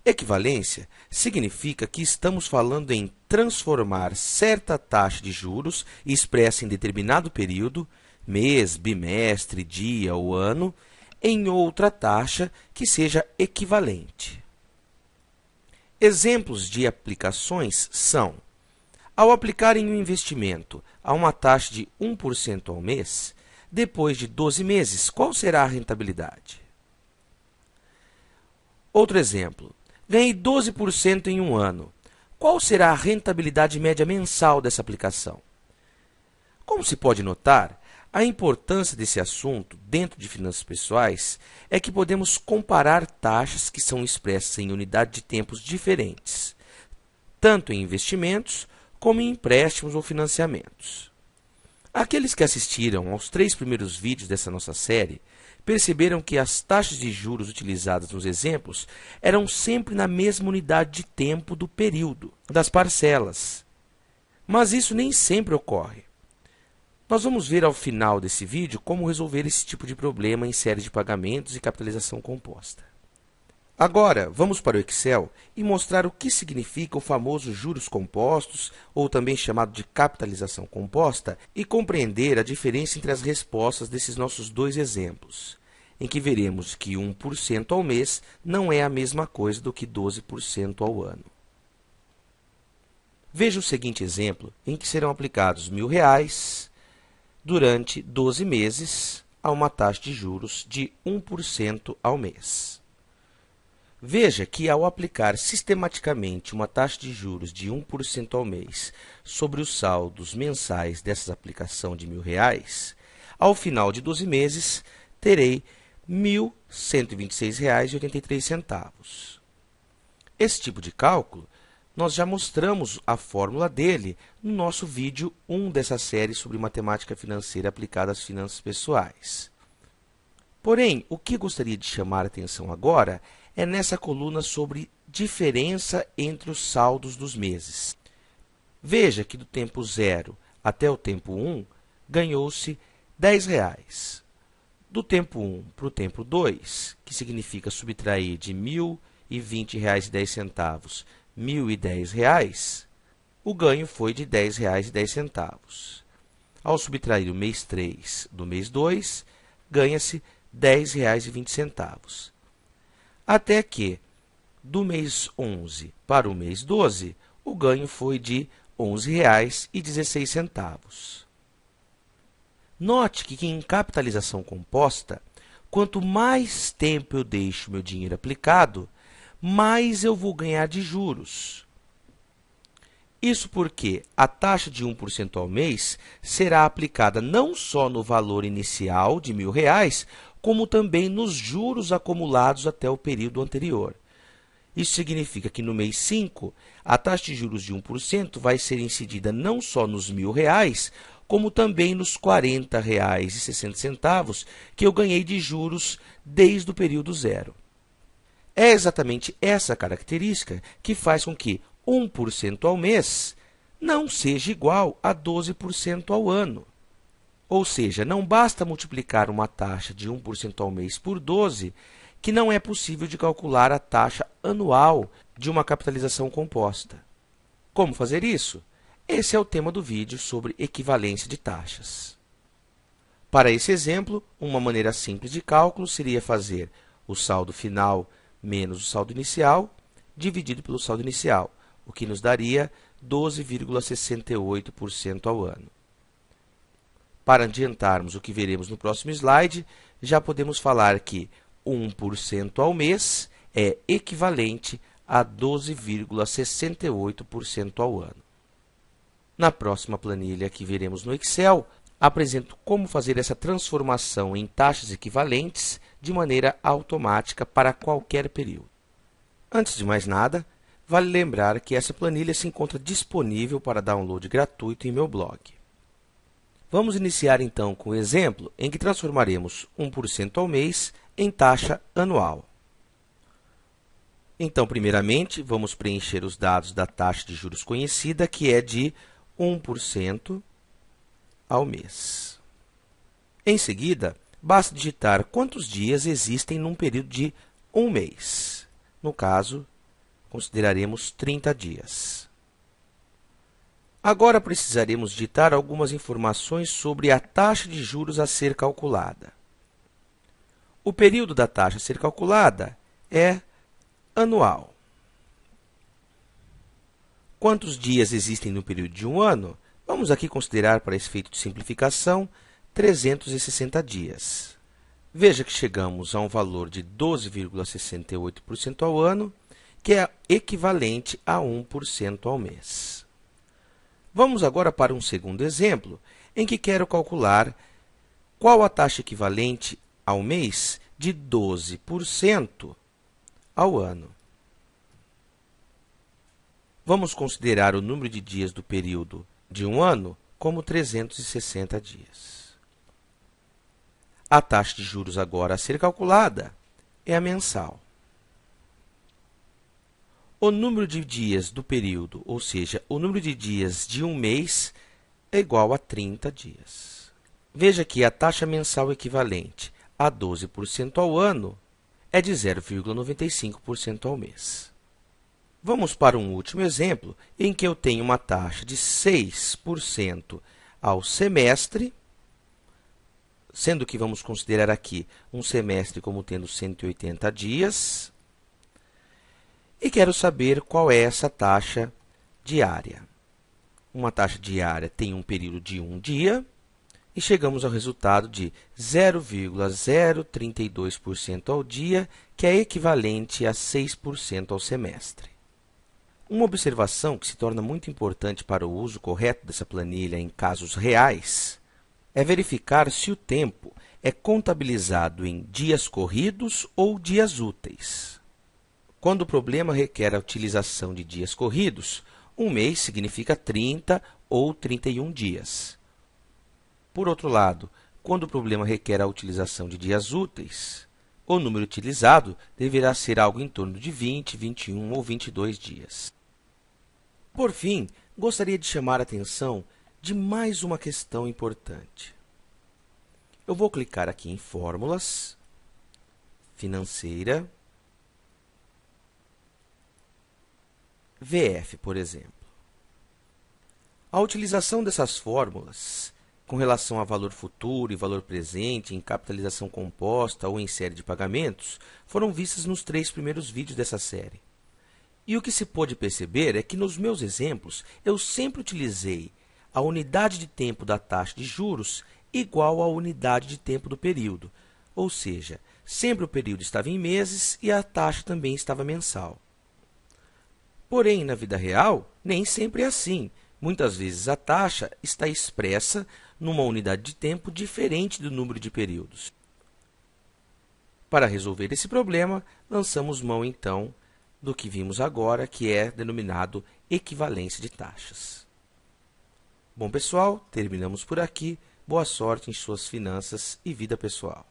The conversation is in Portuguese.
Equivalência significa que estamos falando em transformar certa taxa de juros expressa em determinado período, mês, bimestre, dia ou ano, em outra taxa que seja equivalente. Exemplos de aplicações são: ao aplicar em um investimento a uma taxa de 1% ao mês, depois de 12 meses, qual será a rentabilidade? Outro exemplo: ganhei 12% em um ano. Qual será a rentabilidade média mensal dessa aplicação? Como se pode notar, a importância desse assunto dentro de finanças pessoais é que podemos comparar taxas que são expressas em unidade de tempos diferentes, tanto em investimentos como em empréstimos ou financiamentos. Aqueles que assistiram aos 3 primeiros vídeos dessa nossa série perceberam que as taxas de juros utilizadas nos exemplos eram sempre na mesma unidade de tempo do período, das parcelas. Mas isso nem sempre ocorre. Nós vamos ver ao final desse vídeo como resolver esse tipo de problema em séries de pagamentos e capitalização composta. Agora, vamos para o Excel e mostrar o que significa o famoso juros compostos, ou também chamado de capitalização composta, e compreender a diferença entre as respostas desses nossos dois exemplos, em que veremos que 1% ao mês não é a mesma coisa do que 12% ao ano. Veja o seguinte exemplo, em que serão aplicados R$ 1.000 durante 12 meses a uma taxa de juros de 1% ao mês. Veja que, ao aplicar sistematicamente uma taxa de juros de 1% ao mês sobre os saldos mensais dessa aplicação de R$ 1.000, ao final de 12 meses, terei R$ 1.126,83. Esse tipo de cálculo, nós já mostramos a fórmula dele no nosso vídeo 1 dessa série sobre matemática financeira aplicada às finanças pessoais. Porém, o que gostaria de chamar a atenção agora é nessa coluna sobre diferença entre os saldos dos meses. Veja que do tempo 0 até o tempo 1, ganhou-se R$ 10. Do tempo 1 para o tempo 2, que significa subtrair de R$ 1.020,10 R$ 1.010, o ganho foi de R$ 10,10. Ao subtrair o mês 3 do mês 2, ganha-se R$ 10,20. Até que, do mês 11 para o mês 12, o ganho foi de R$ 11,16. Note que em capitalização composta, quanto mais tempo eu deixo meu dinheiro aplicado, mais eu vou ganhar de juros. Isso porque a taxa de 1% ao mês será aplicada não só no valor inicial de R$ 1.000, como também nos juros acumulados até o período anterior. Isso significa que no mês 5, a taxa de juros de 1% vai ser incidida não só nos R$ 1.000, como também nos R$ 40,60 que eu ganhei de juros desde o período zero. É exatamente essa característica que faz com que 1% ao mês não seja igual a 12% ao ano. Ou seja, não basta multiplicar uma taxa de 1% ao mês por 12, que não é possível de calcular a taxa anual de uma capitalização composta. Como fazer isso? Esse é o tema do vídeo sobre equivalência de taxas. Para esse exemplo, uma maneira simples de cálculo seria fazer o saldo final menos o saldo inicial, dividido pelo saldo inicial, o que nos daria 12,68% ao ano. Para adiantarmos o que veremos no próximo slide, já podemos falar que 1% ao mês é equivalente a 12,68% ao ano. Na próxima planilha que veremos no Excel, apresento como fazer essa transformação em taxas equivalentes de maneira automática para qualquer período. Antes de mais nada, vale lembrar que essa planilha se encontra disponível para download gratuito em meu blog. Vamos iniciar então com o exemplo em que transformaremos 1% ao mês em taxa anual. Então, primeiramente, vamos preencher os dados da taxa de juros conhecida, que é de 1% ao mês. Em seguida, basta digitar quantos dias existem num período de um mês. No caso, consideraremos 30 dias. Agora precisaremos digitar algumas informações sobre a taxa de juros a ser calculada. O período da taxa a ser calculada é anual. Quantos dias existem no período de um ano? Vamos aqui considerar, para esse efeito de simplificação, 360 dias. Veja que chegamos a um valor de 12,68% ao ano, que é equivalente a 1% ao mês. Vamos agora para um segundo exemplo, em que quero calcular qual a taxa equivalente ao mês de 12% ao ano. Vamos considerar o número de dias do período de um ano como 360 dias. A taxa de juros agora a ser calculada é a mensal. O número de dias do período, ou seja, o número de dias de um mês, é igual a 30 dias. Veja que a taxa mensal equivalente a 12% ao ano é de 0,95% ao mês. Vamos para um último exemplo, em que eu tenho uma taxa de 6% ao semestre, sendo que vamos considerar aqui um semestre como tendo 180 dias, e quero saber qual é essa taxa diária. Uma taxa diária tem um período de um dia, e chegamos ao resultado de 0,032% ao dia, que é equivalente a 6% ao semestre. Uma observação que se torna muito importante para o uso correto dessa planilha em casos reais é verificar se o tempo é contabilizado em dias corridos ou dias úteis. Quando o problema requer a utilização de dias corridos, um mês significa 30 ou 31 dias. Por outro lado, quando o problema requer a utilização de dias úteis, o número utilizado deverá ser algo em torno de 20, 21 ou 22 dias. Por fim, gostaria de chamar a atenção de mais uma questão importante. Eu vou clicar aqui em Fórmulas, Financeira, VF, por exemplo. A utilização dessas fórmulas com relação a valor futuro e valor presente, em capitalização composta ou em série de pagamentos, foram vistas nos 3 primeiros vídeos dessa série. E o que se pôde perceber é que nos meus exemplos eu sempre utilizei a unidade de tempo da taxa de juros igual à unidade de tempo do período, ou seja, sempre o período estava em meses e a taxa também estava mensal. Porém, na vida real, nem sempre é assim. Muitas vezes a taxa está expressa numa unidade de tempo diferente do número de períodos. Para resolver esse problema, lançamos mão, então, do que vimos agora, que é denominado equivalência de taxas. Bom, pessoal, terminamos por aqui. Boa sorte em suas finanças e vida pessoal.